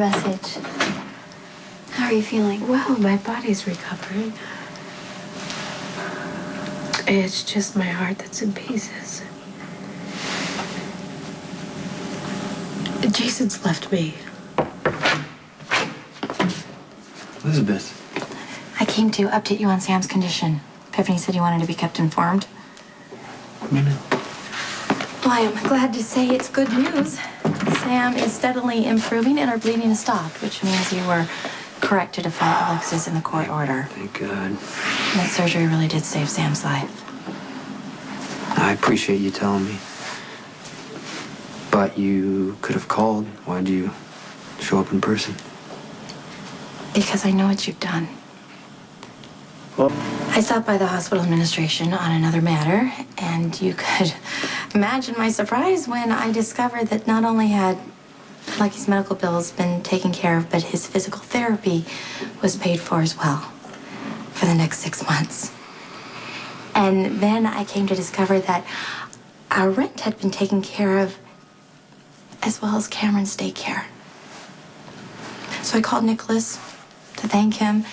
message. How are you feeling? Well, my body's recovering. It's just my heart that's in pieces. Jason's left me. Elizabeth. I came to update you on Sam's condition. Epiphany said you wanted to be kept informed. Come in. Well, I am glad to say it's good news. Sam is steadily improving and our bleeding has stopped, which means you were correct to defy Alexis in the court order. Thank God. That surgery really did save Sam's life. I appreciate you telling me. But you could have called. Why'd you show up in person? Because I know what you've done. Well, I stopped by the hospital administration on another matter, and you could imagine my surprise when I discovered that not only had Lucky's medical bills been taken care of, but his physical therapy was paid for as well for the next 6 months. And then I came to discover that our rent had been taken care of as well as Cameron's daycare. So I called Nicholas to thank him,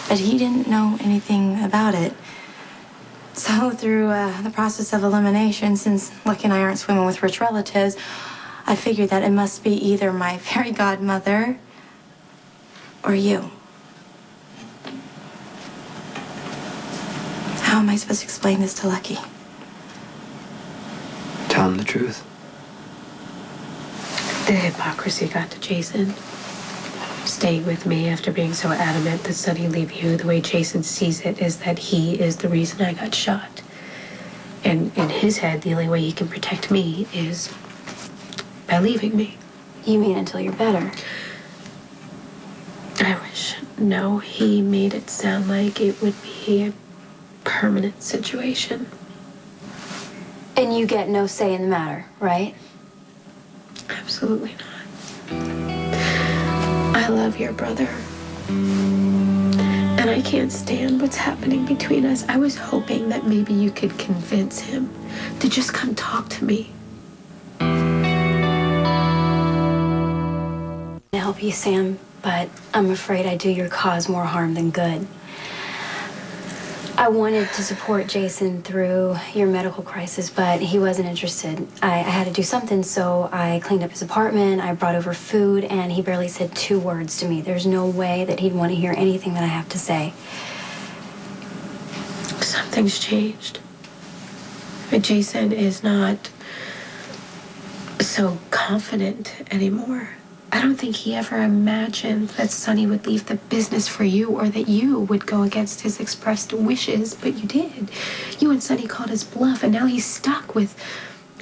but he didn't know anything about it. So through the process of elimination, since Lucky and I aren't swimming with rich relatives, I figured that it must be either my fairy godmother or you. How am I supposed to explain this to Lucky? tell him the truth. The hypocrisy got to Jason. Staying with me after being so adamant that Sonny leave you, the way Jason sees it is that he is the reason I got shot. And in his head, the only way he can protect me is by leaving me. You mean until you're better? I wish. No, he made it sound like it would be a permanent situation. And you get no say in the matter, right? Absolutely not. I love your brother. And I can't stand what's happening between us. I was hoping that maybe you could convince him to just come talk to me. I help you, Sam, but I'm afraid I do your cause more harm than good. I wanted to support Jason through your medical crisis, but he wasn't interested. I had to do something, so I cleaned up his apartment, I brought over food, and he barely said 2 words to me. There's no way that he'd want to hear anything that I have to say. Something's changed. But Jason is not so confident anymore. I don't think he ever imagined that Sonny would leave the business for you or that you would go against his expressed wishes, but you did. You and Sonny called his bluff, and now he's stuck with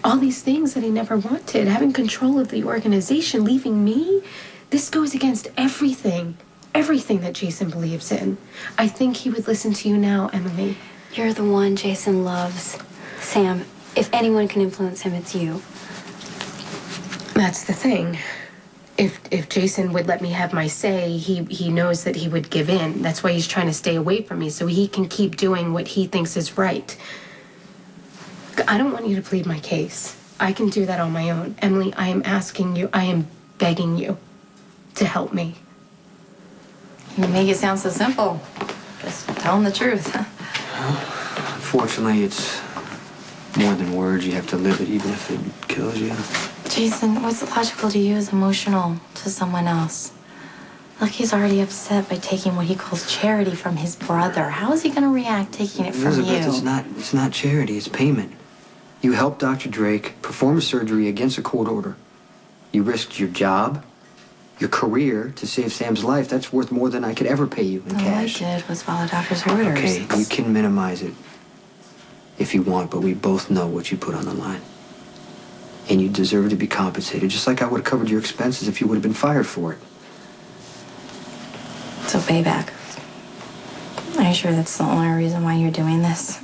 all these things that he never wanted, having control of the organization, leaving me. This goes against everything that Jason believes in. I think he would listen to you now, Emily. You're the one Jason loves. Sam, if anyone can influence him, it's you. That's the thing. If Jason would let me have my say, he knows that he would give in. That's why he's trying to stay away from me, so he can keep doing what he thinks is right. I don't want you to plead my case. I can do that on my own. Emily, I am asking you, I am begging you to help me. You make it sound so simple. Just tell him the truth. Well, unfortunately, it's more than words. You have to live it, even if it kills you. Jason, what's logical to you is emotional to someone else. Look, he's already upset by taking what he calls charity from his brother. How is he going to react taking it from you? Elizabeth, it's not charity, it's payment. You helped Dr. Drake perform a surgery against a court order. You risked your job, your career to save Sam's life. That's worth more than I could ever pay you in cash. All I did was follow doctor's orders. Okay, you can minimize it if you want, but we both know what you put on the line. And you deserve to be compensated, just like I would have covered your expenses if you would have been fired for it. So payback. Are you sure that's the only reason why you're doing this?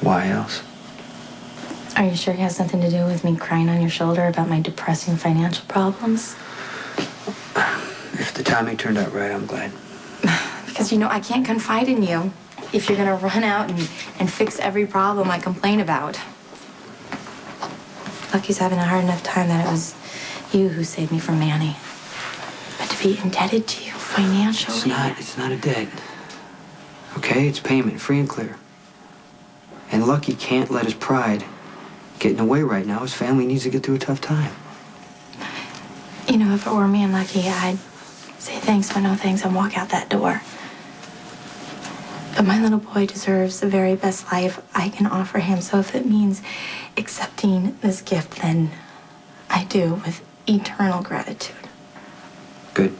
Why else? Are you sure it has something to do with me crying on your shoulder about my depressing financial problems? If the timing turned out right, I'm glad. Because, you know, I can't confide in you if you're going to run out and fix every problem I complain about. Lucky's having a hard enough time that it was You who saved me from Manny. But to be indebted to you financially... It's not a debt. Okay? It's payment, free and clear. And Lucky can't let his pride get in the way right now. His family needs to get through a tough time. You know, if it were me and Lucky, I'd say thanks but no thanks and walk out that door. But my little boy deserves the very best life I can offer him. So if it means accepting this gift, then I do with eternal gratitude. Good.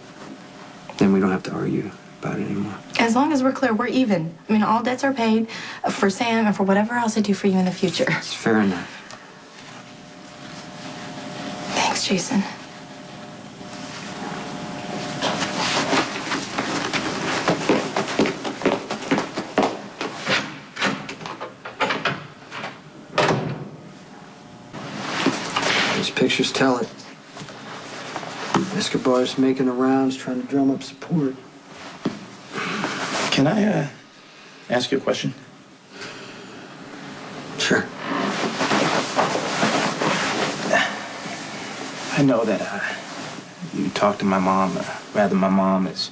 Then we don't have to argue about it anymore. As long as we're clear, we're even. I mean, all debts are paid for Sam and for whatever else I do for you in the future. It's fair enough. Thanks, Jason. These pictures tell it. Escobar's making the rounds, trying to drum up support. Can I ask you a question? Sure. I know that you talked to my mom, rather my mom has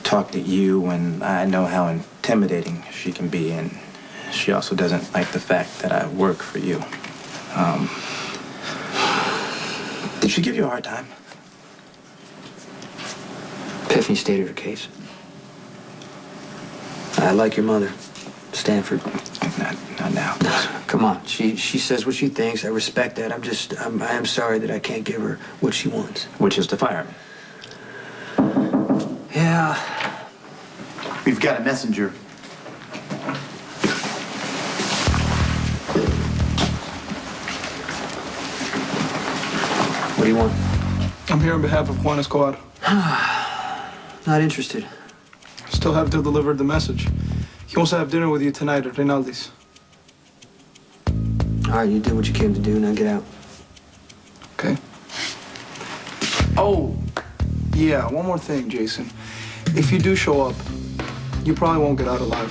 talked to you, and I know how intimidating she can be, and she also doesn't like the fact that I work for you. Did she give you a hard time? Epiphany stated her case. I like your mother, Stanford. Not now. Come on, she says what she thinks. I respect that. I am sorry that I can't give her what she wants. Which is to fire me. Yeah. We've got a messenger. What do you want? I'm here on behalf of Juana's squad. Not interested. Still have to deliver the message. He wants to have dinner with you tonight at Rinaldi's. All right, you did what you came to do. Now get out. Okay. Oh, yeah, one more thing, Jason. If you do show up, you probably won't get out alive.